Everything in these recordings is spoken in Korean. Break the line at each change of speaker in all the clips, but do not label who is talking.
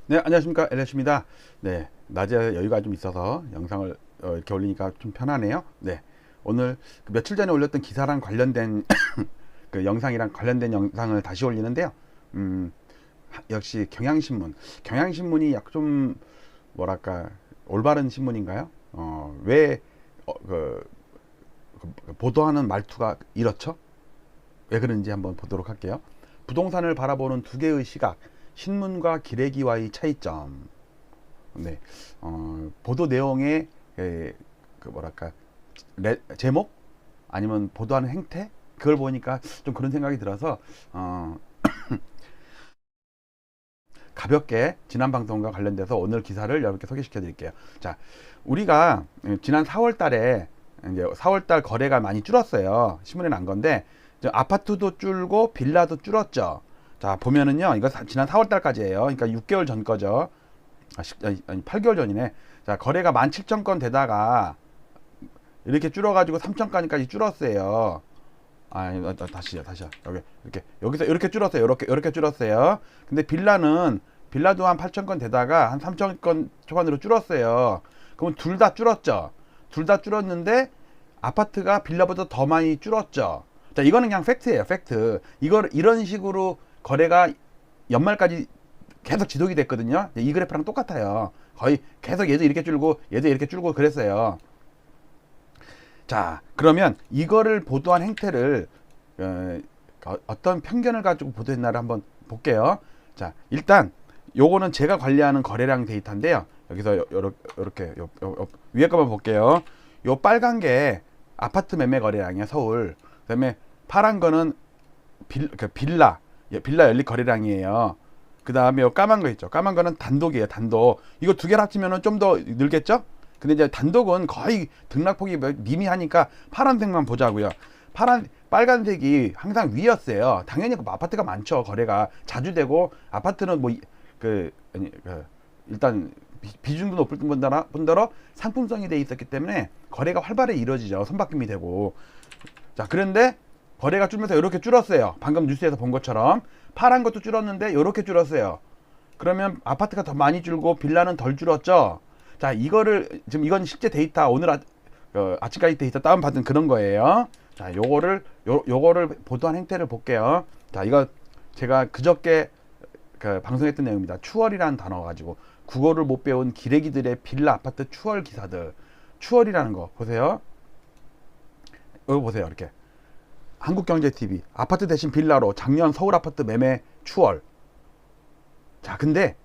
네, 안녕하십니까. LH입니다. 네, 낮에 여유가 좀 있어서 영상을 이렇게 올리니까 좀 편하네요. 네, 오늘 그 며칠 전에 올렸던 기사랑 관련된 그 영상이랑 관련된 영상을 다시 올리는데요. 음, 역시 경향신문이 약 좀 뭐랄까 올바른 신문인가요? 왜 보도하는 말투가 이렇죠? 왜 그런지 한번 보도록 할게요. 부동산을 바라보는 두 개의 시각, 신문과 기레기와의 차이점. 네, 보도 내용의 그 뭐랄까 제목 아니면 보도하는 행태 그걸 보니까 좀 그런 생각이 들어서 가볍게 지난 방송과 관련돼서 오늘 기사를 여러분께 소개시켜 드릴게요. 자, 우리가 지난 4월 달에 이제 4월 달 거래가 많이 줄었어요. 신문에 난 건데 아파트도 줄고 빌라도 줄었죠. 자, 보면은요. 이거 지난 4월 달까지예요. 그러니까 6개월 전 거죠. 아니 8개월 전이네. 자, 거래가 17,000건 되다가 이렇게 줄어가지고 3,000건까지 줄었어요. 다시요. 여기서 이렇게 줄었어요. 이렇게 줄었어요. 근데 빌라도 한 8,000건 되다가 한 3,000건 초반으로 줄었어요. 그럼 둘 다 줄었죠. 둘 다 줄었는데 아파트가 빌라보다 더 많이 줄었죠. 자, 이거는 그냥 팩트예요. 팩트. 이런 식으로 거래가 연말까지 계속 지속이 됐거든요. 이 그래프랑 똑같아요. 거의 계속 얘도 이렇게 줄고 얘도 이렇게 줄고 그랬어요. 자, 그러면 이거를 보도한 행태를 어떤 편견을 가지고 보도했나를 한번 볼게요. 자, 일단 요거는 제가 관리하는 거래량 데이터인데요. 여기서 요렇게 위에 거만 볼게요. 요 빨간 게 아파트 매매 거래량이야, 서울. 그다음에 파란 거는 빌라 연립 거래량이에요. 그 다음에 요 까만 거 있죠. 까만 거는 단독이에요. 단독. 이거 두 개를 합치면 좀 더 늘겠죠? 근데 이제 단독은 거의 등락폭이 미미하니까 파란색만 보자고요. 빨간색이 항상 위였어요. 당연히 아파트가 많죠. 거래가 자주 되고 아파트는 일단 비중도 높을 뿐더러 상품성이 돼 있었기 때문에 거래가 활발히 이루어지죠. 손바뀜이 되고. 자, 그런데 거래가 줄면서 이렇게 줄었어요. 방금 뉴스에서 본 것처럼 파란 것도 줄었는데 이렇게 줄었어요. 그러면 아파트가 더 많이 줄고 빌라는 덜 줄었죠. 자, 이건 실제 데이터 오늘 아침까지 데이터 다운받은 그런 거예요. 자, 요거를 보도한 행태를 볼게요. 자, 이거 제가 그저께 방송했던 내용입니다. 추월이라는 단어 가지고 국어를 못 배운 기레기들의 빌라 아파트 추월 기사들. 추월이라는 거 보세요. 여기 보세요. 이렇게 한국경제TV 아파트 대신 빌라로 작년 서울 아파트 매매 추월. 자, 근데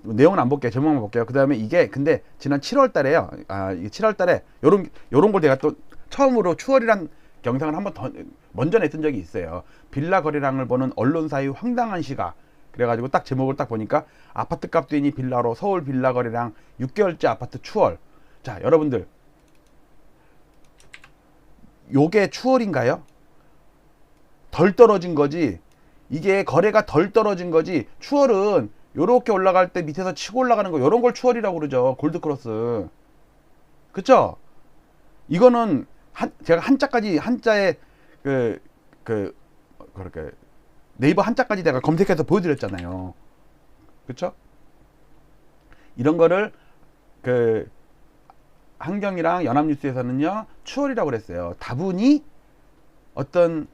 내용은 안 볼게요. 제목만 볼게요. 그 다음에 이게 근데 지난 7월 달에요. 이게 7월 달에 요런 걸 내가 또 처음으로 추월이란 영상을 한번 더 먼저 냈던 적이 있어요. 빌라 거래량을 보는 언론사의 황당한 시각. 그래가지고 딱 제목을 딱 보니까 아파트 값도 빌라로 서울 빌라 거래량 6개월째 아파트 추월. 자, 여러분들 요게 추월인가요? 덜 떨어진 거지. 이게 거래가 덜 떨어진 거지. 추월은 요렇게 올라갈 때 밑에서 치고 올라가는 거 요런 걸 추월이라고 그러죠. 골드크로스. 그쵸? 이거는 제가 한자에 그렇게 네이버 한자까지 내가 검색해서 보여드렸잖아요. 그쵸? 이런 거를 한경이랑 연합뉴스에서는요 추월이라고 그랬어요. 다분히 어떤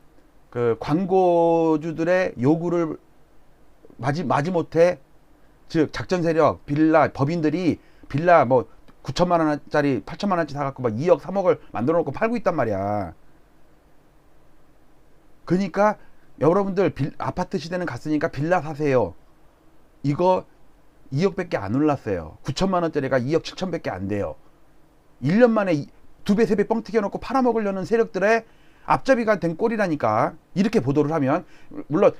광고주들의 요구를 마지못해 즉 작전 세력 빌라 법인들이 빌라 뭐 9천만 원짜리 8천만 원짜리 사갖고 막 2억 3억을 만들어 놓고 팔고 있단 말이야. 그러니까 여러분들 아파트 시대는 갔으니까 빌라 사세요. 이거 2억밖에 안 올랐어요. 9천만 원짜리가 2억 7천밖에 안 돼요. 1년 만에 2배 3배 뻥 튀겨놓고 팔아먹으려는 세력들의 앞잡이가 된 꼴이라니까. 이렇게 보도를 하면 물론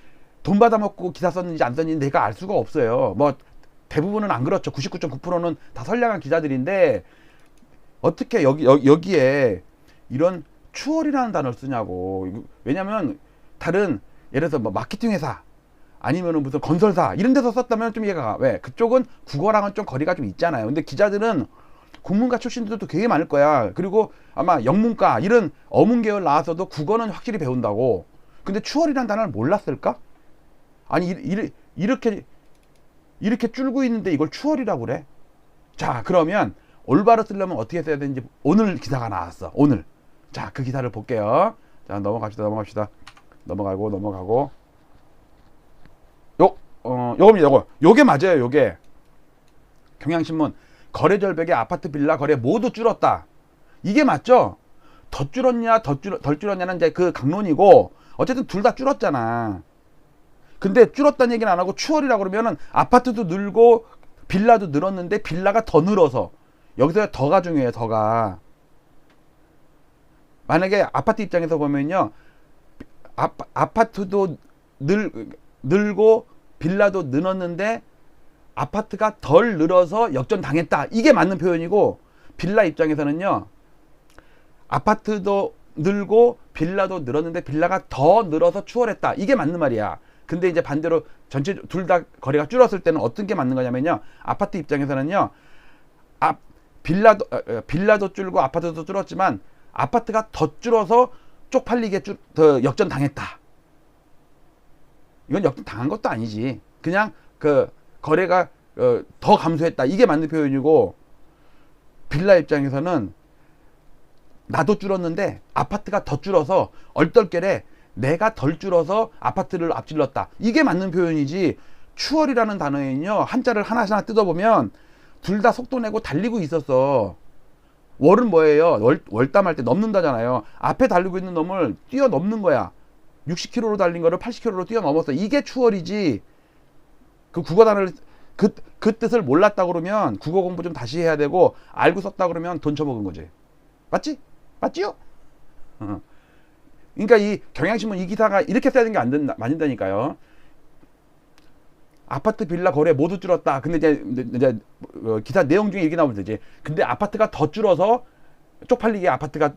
돈 받아먹고 기사 썼는지 안 썼는지 내가 알 수가 없어요. 뭐 대부분은 안 그렇죠. 99.9%는 다 선량한 기자들인데 어떻게 여기에 이런 추월이라는 단어를 쓰냐고. 왜냐면 다른 예를 들어서 뭐 마케팅 회사 아니면은 무슨 건설사 이런 데서 썼다면 좀 이해가 가. 왜? 그쪽은 국어랑은 좀 거리가 좀 있잖아요. 근데 기자들은 국문과 출신들도 되게 많을 거야. 그리고 아마 영문과 이런 어문 계열 나와서도 국어는 확실히 배운다고. 근데 추월이라는 단어를 몰랐을까? 아니 이렇게 이렇게 줄고 있는데 이걸 추월이라고 그래. 자, 그러면 올바로 쓰려면 어떻게 써야 되는지 오늘 기사가 나왔어. 오늘. 자, 그 기사를 볼게요. 자, 넘어갑시다. 넘어가고. 요겁니다. 요게 맞아요. 요게. 경향신문. 거래 절벽의 아파트 빌라 거래 모두 줄었다. 이게 맞죠? 더 줄었냐, 덜 줄었냐는 이제 그 강론이고, 어쨌든 둘 다 줄었잖아. 근데 줄었다는 얘기는 안 하고 추월이라고 그러면은 아파트도 늘고 빌라도 늘었는데 빌라가 더 늘어서, 여기서 더가 중요해요. 더가. 만약에 아파트 입장에서 보면요, 아파트도 늘고 빌라도 늘었는데 아파트가 덜 늘어서 역전당했다. 이게 맞는 표현이고, 빌라 입장에서는요, 아파트도 늘고 빌라도 늘었는데 빌라가 더 늘어서 추월했다. 이게 맞는 말이야. 근데 이제 반대로 전체 둘 다 거래가 줄었을 때는 어떤 게 맞는 거냐면요, 아파트 입장에서는요, 빌라도 줄고 아파트도 줄었지만 아파트가 더 줄어서 쪽팔리게 더 역전당했다. 이건 역전당한 것도 아니지. 그냥 그 거래가 더 감소했다. 이게 맞는 표현이고, 빌라 입장에서는 나도 줄었는데 아파트가 더 줄어서 얼떨결에 내가 덜 줄어서 아파트를 앞질렀다. 이게 맞는 표현이지. 추월이라는 단어에는요, 한자를 하나하나 뜯어보면 둘 다 속도 내고 달리고 있었어. 월은 뭐예요? 월담할 때 넘는다잖아요. 앞에 달리고 있는 놈을 뛰어넘는 거야. 60km로 달린 거를 80km로 뛰어넘었어. 이게 추월이지. 그 국어 단어를 그 뜻을 몰랐다 그러면 국어 공부 좀 다시 해야 되고, 알고 썼다 그러면 돈 쳐먹은 거지. 맞지? 맞지요? 그러니까 이 경향신문 이 기사가 이렇게 써야 되는 게 안 된다, 맞는다니까요. 아파트 빌라 거래 모두 줄었다. 근데 이제 기사 내용 중에 이렇게 나오면 되지. 근데 아파트가 더 줄어서 쪽팔리게 아파트가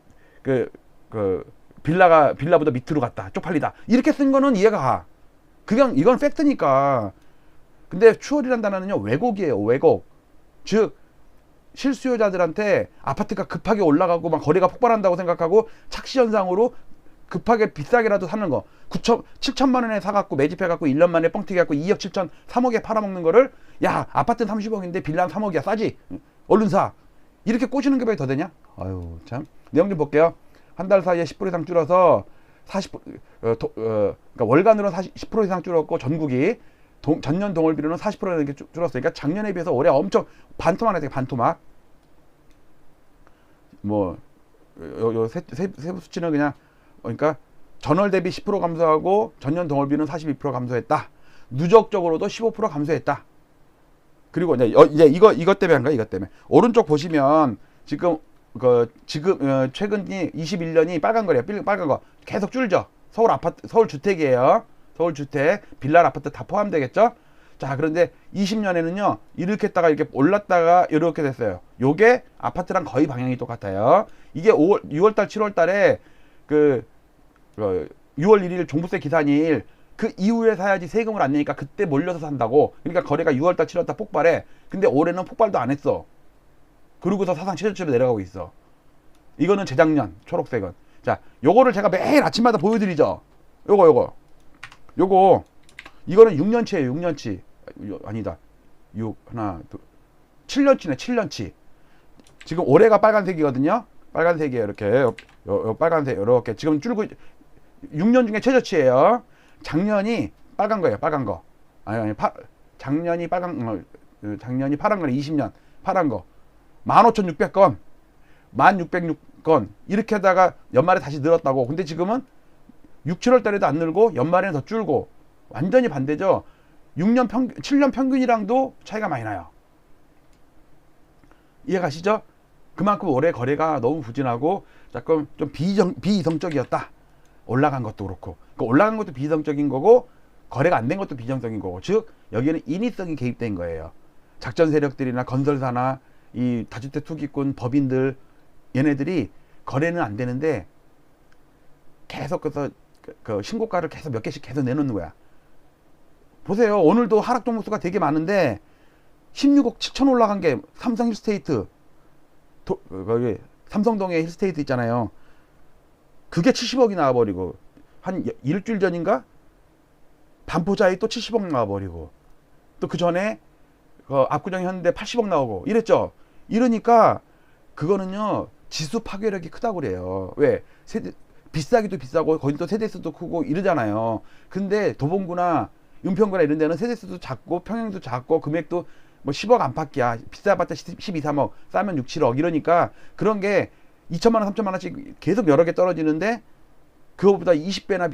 빌라보다 밑으로 갔다. 쪽팔리다. 이렇게 쓴 거는 이해가 가. 그냥 이건 팩트니까. 근데 추월이란 단어는요, 왜곡이에요. 왜곡. 즉 실수요자들한테 아파트가 급하게 올라가고 막 거래가 폭발한다고 생각하고 착시 현상으로 급하게 비싸게라도 사는 거. 7천만 원에 사갖고 매집해갖고 1년 만에 뻥튀기 갖고 2억 7천 3억에 팔아먹는 거를, 야, 아파트는 30억인데 빌라는 3억이야. 싸지? 얼른 사. 이렇게 꼬시는 게 왜 더 되냐? 아유, 참. 내용 좀 볼게요. 한 달 사이에 10% 이상 줄어서 40%, 그러니까 월간으로 10% 이상 줄었고, 전국이 전년 동월비로는 40% 이렇게 줄었으니까 작년에 비해서 올해 엄청 반토막 나죠. 반토막. 뭐 세부 수치는 그냥, 그러니까 전월 대비 10% 감소하고 전년 동월비는 42% 감소했다. 누적적으로도 15% 감소했다. 그리고 이제 이것 때문에 한 거야. 이것 때문에. 오른쪽 보시면 지금 최근이 21년이 빨간 거래요. 빨간 거 계속 줄죠. 서울 아파트, 서울 주택이에요. 서울 주택, 빌라, 아파트 다 포함되겠죠. 자, 그런데 20년에는요, 이렇게 했다가 이렇게 올랐다가 이렇게 됐어요. 요게 아파트랑 거의 방향이 똑같아요. 이게 6월달, 7월달에 6월 1일 종부세 기산일 그 이후에 사야지 세금을 안 내니까 그때 몰려서 산다고. 그러니까 거래가 6월달, 7월달 폭발해. 근데 올해는 폭발도 안 했어. 그러고서 사상 최저치로 내려가고 있어. 이거는 재작년 초록색은. 자, 요거를 제가 매일 아침마다 보여드리죠. 이거는 6년치예요. 6년치. 아니다. 7년치네. 7년치. 지금 올해가 빨간색이거든요. 빨간색이에요. 이렇게 요 빨간색 이렇게 지금 줄고 6년 중에 최저치예요. 작년이 빨간 거예요. 빨간 거. 작년이 작년이 파란 거는 20년 파란 거. 15,600건, 1,606건 이렇게 하다가 연말에 다시 늘었다고. 근데 지금은 6, 7월 달에도 안 늘고 연말에는 더 줄고. 완전히 반대죠. 7년 평균이랑도 차이가 많이 나요. 이해가시죠? 그만큼 올해 거래가 너무 부진하고 조금 좀 비이성적이었다. 올라간 것도 그렇고. 그 올라간 것도 비이성적인 거고, 거래가 안 된 것도 비이성적인 거고. 즉 여기에는 인위성이 개입된 거예요. 작전 세력들이나 건설사나 이 다주택 투기꾼, 법인들, 얘네들이 거래는 안 되는데 계속해서 그 신고가를 계속 몇 개씩 계속 내놓는 거야. 보세요. 오늘도 하락 종목수가 되게 많은데 16억 7천 올라간 게 삼성 힐스테이트, 거기 삼성동에 힐스테이트 있잖아요. 그게 70억이 나와버리고, 한 일주일 전인가 반포자에 또 70억 나와버리고, 또 그 전에 압구정 현대 80억 나오고 이랬죠. 이러니까 그거는요 지수 파괴력이 크다고 그래요. 왜? 세대 비싸기도 비싸고 거기 또 세대수도 크고 이러잖아요. 근데 도봉구나 은평구나 이런 데는 세대수도 작고 평형도 작고 금액도 뭐 10억 안팎이야. 비싸봤자 12, 3억, 싸면 6, 7억 이러니까 그런 게 2천만 원, 3천만 원씩 계속 여러 개 떨어지는데 그거보다 20배나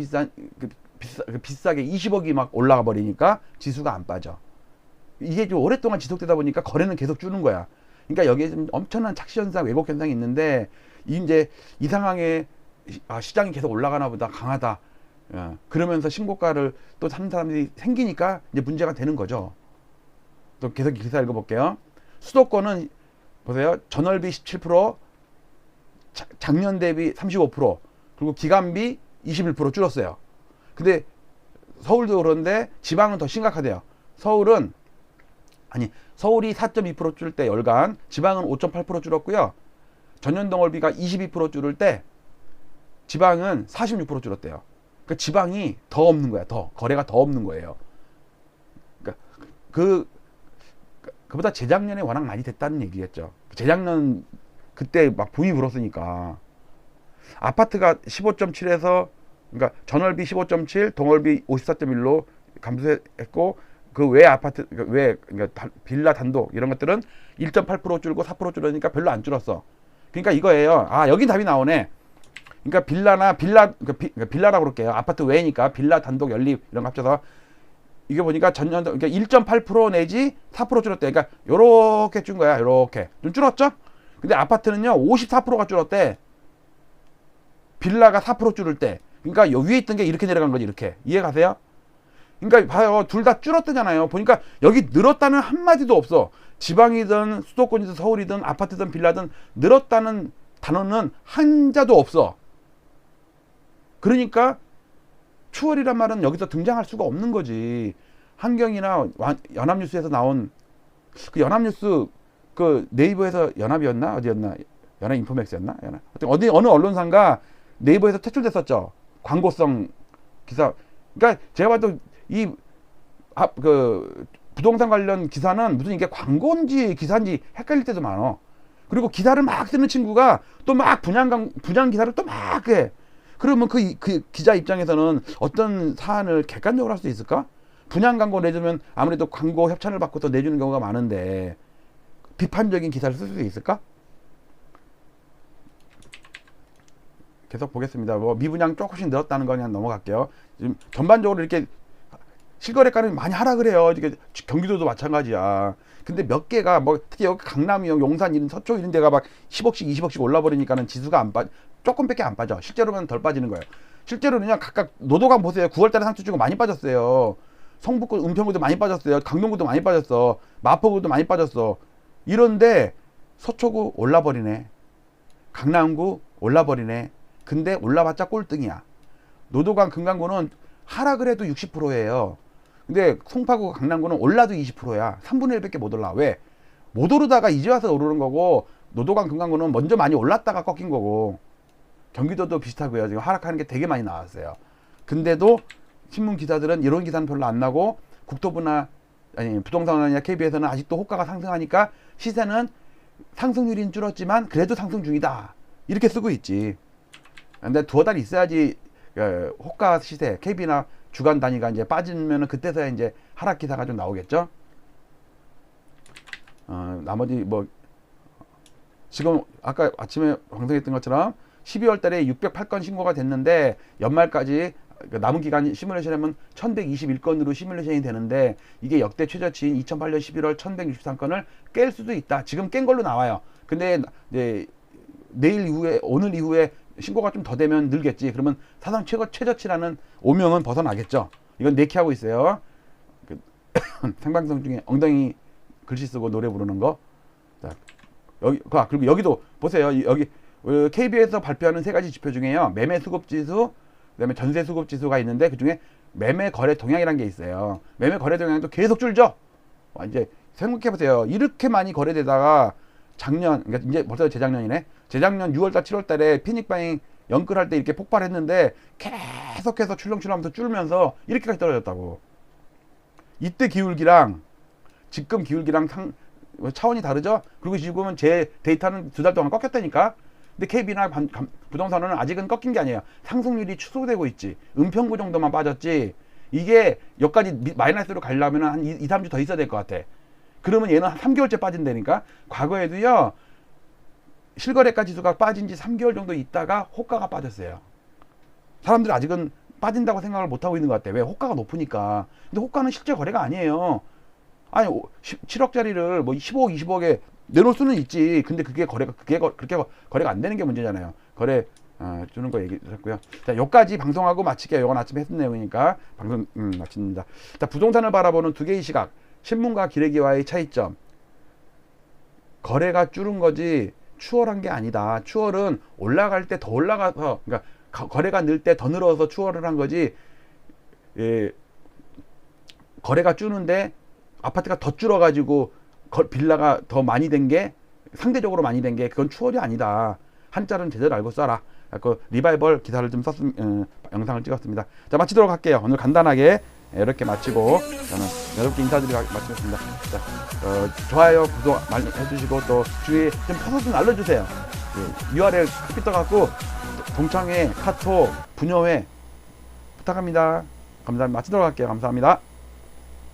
비싸게 20억이 막 올라가 버리니까 지수가 안 빠져. 이게 좀 오랫동안 지속되다 보니까 거래는 계속 주는 거야. 그러니까 여기에 좀 엄청난 착시 현상, 왜곡 현상이 있는데 이제 이 상황에 시장이 계속 올라가나 보다, 강하다. 그러면서 신고가를 또 사는 사람들이 생기니까 이제 문제가 되는 거죠. 또 계속 기사 읽어볼게요. 수도권은 보세요. 전월비 17%, 작년 대비 35%, 그리고 기간비 21% 줄었어요. 근데 서울도 그런데 지방은 더 심각하대요. 서울이 4.2% 줄을 때 열간, 지방은 5.8% 줄었고요. 전년동월비가 22% 줄을 때 지방은 46% 줄었대요. 그러니까 지방이 더 없는 거야. 거래가 더 없는 거예요. 그러니까 그보다 재작년에 워낙 많이 됐다는 얘기겠죠. 재작년 그때 막 붐이 불었으니까. 아파트가 15.7에서 그러니까 전월비 15.7, 동월비 54.1로 감소했고 그 외 아파트 그러니까 빌라 단독 이런 것들은 1.8% 줄고 4% 줄으니까 별로 안 줄었어. 그러니까 이거예요. 여기 답이 나오네. 그러니까 빌라라고 그럴게요. 아파트 외니까 빌라 단독 연립 이런 거 합쳐서 이게 보니까 전년 그러니까 1.8% 내지 4% 줄었대. 그러니까 요렇게 준 거야. 요렇게 좀 줄었죠? 근데 아파트는요 54%가 줄었대. 빌라가 4% 줄을 때. 그러니까 요 위에 있던 게 이렇게 내려간 거지. 이렇게 이해 가세요? 그러니까 봐요. 둘 다 줄었다잖아요. 보니까 여기 늘었다는 한마디도 없어. 지방이든 수도권이든 서울이든 아파트든 빌라든 늘었다는 단어는 한자도 없어. 그러니까 추월이란 말은 여기서 등장할 수가 없는 거지. 한경이나 연합뉴스에서 나온 그 연합뉴스 그 네이버에서 연합이었나 어디였나 연합인포맥스였나 어느 언론사인가 네이버에서 퇴출됐었죠. 광고성 기사. 그러니까 제가 봐도 그 부동산 관련 기사는 무슨 이게 광고인지 기사인지 헷갈릴 때도 많어. 그리고 기사를 막 쓰는 친구가 또 막 분양 기사를 또 막 해. 그러면 그 기자 입장에서는 어떤 사안을 객관적으로 할 수 있을까? 분양 광고 내주면 아무래도 광고 협찬을 받고 또 내주는 경우가 많은데 비판적인 기사를 쓸 수 있을까? 계속 보겠습니다. 뭐 미분양 조금씩 늘었다는 거 그냥 넘어갈게요. 지금 전반적으로 이렇게 실거래가는 많이 하락을 해요. 이게 경기도도 마찬가지야. 근데 몇 개가 뭐 특히 여기 강남이요, 용산 이런 서초 이런 데가 막 10억씩 20억씩 올라버리니까는 지수가 조금밖에 안 빠져. 실제로는 덜 빠지는 거예요. 실제로는요 각각 노도강 보세요. 9월달에 상승 주고 많이 빠졌어요. 성북구, 은평구도 많이 빠졌어요. 강동구도 많이 빠졌어. 마포구도 많이 빠졌어. 이런데 서초구 올라버리네. 강남구 올라버리네. 근데 올라봤자 꼴등이야. 노도강, 금강구는 하락을 해도 60%예요. 근데 송파구, 강남구는 올라도 20%야. 3분의 1밖에 못 올라. 왜? 못 오르다가 이제 와서 오르는 거고 노도강, 금강구는 먼저 많이 올랐다가 꺾인 거고 경기도도 비슷하고요. 지금 하락하는 게 되게 많이 나왔어요. 근데도 신문 기사들은 이런 기사는 별로 안 나고 국토부나 부동산이나 KB에서는 아직도 호가가 상승하니까 시세는 상승률은 줄었지만 그래도 상승 중이다. 이렇게 쓰고 있지. 근데 두어 달 있어야지 호가 시세, KB나 주간 단위가 이제 빠지면은 그때서야 이제 하락 기사가 좀 나오겠죠. 나머지 뭐 지금 아까 아침에 방송했던 것처럼 12월 달에 608건 신고가 됐는데 연말까지 남은 기간 시뮬레이션 하면 1121건으로 시뮬레이션이 되는데 이게 역대 최저치인 2008년 11월 1163건을 깰 수도 있다. 지금 깬 걸로 나와요. 근데 이제 내일 이후에 오늘 이후에 신고가 좀 더 되면 늘겠지. 그러면 사상 최저치라는 오명은 벗어나겠죠. 이건 내키하고 있어요. 생방송 중에 엉덩이 글씨 쓰고 노래 부르는 거. 자, 그리고 여기도 보세요. 여기 KB에서 발표하는 세 가지 지표 중에요. 매매 수급 지수, 그다음에 전세 수급 지수가 있는데 그 중에 매매 거래 동향이라는 게 있어요. 매매 거래 동향도 계속 줄죠. 이제 생각해 보세요. 이렇게 많이 거래되다가 작년, 그러니까 이제 벌써 재작년이네. 재작년 6월달, 7월달에 피닉바잉 연끌할 때 이렇게 폭발했는데 계속해서 출렁출렁하면서 줄면서 이렇게까지 떨어졌다고. 이때 기울기랑 지금 기울기랑 차원이 다르죠. 그리고 지금은 제 데이터는 2달 동안 꺾였다니까. 근데 KB나 부동산은 아직은 꺾인 게 아니에요. 상승률이 축소되고 있지. 은평구 정도만 빠졌지. 이게 여기까지 마이너스로 가려면 한 2, 3주 더 있어야 될 것 같아. 그러면 얘는 한 3개월째 빠진다니까. 과거에도요, 실거래가 지수가 빠진 지 3개월 정도 있다가 호가가 빠졌어요. 사람들이 아직은 빠진다고 생각을 못하고 있는 것 같아. 왜? 호가가 높으니까. 근데 호가는 실제 거래가 아니에요. 아니, 7억짜리를 뭐 15억, 20억에 내놓을 수는 있지. 근데 그게 그렇게 거래가 안 되는 게 문제잖아요. 거래, 주는 거 얘기했고요. 자, 여기까지 방송하고 마칠게요. 이건 아침에 했던 내용이니까 방송, 마칩니다. 자, 부동산을 바라보는 두 개의 시각. 신문과 기레기와의 차이점. 거래가 줄은 거지, 추월한 게 아니다. 추월은 올라갈 때 더 올라가서, 그러니까 거래가 늘 때 더 늘어서 추월을 한 거지, 예, 거래가 줄는데 아파트가 더 줄어가지고 빌라가 더 많이 된 게, 상대적으로 많이 된 게 그건 추월이 아니다. 한자는 제대로 알고 써라. 그 리바이벌 기사를 좀 영상을 찍었습니다. 자, 마치도록 할게요. 오늘 간단하게 이렇게 마치고 저는 여러분께 인사드리고 마치겠습니다. 자, 좋아요, 구독 많이 해주시고 또 주위에 좀 퍼서 좀 알려주세요. 예, URL 커피 떠갖고 동창회, 카톡, 분여회 부탁합니다. 감사합니다. 마치도록 할게요. 감사합니다.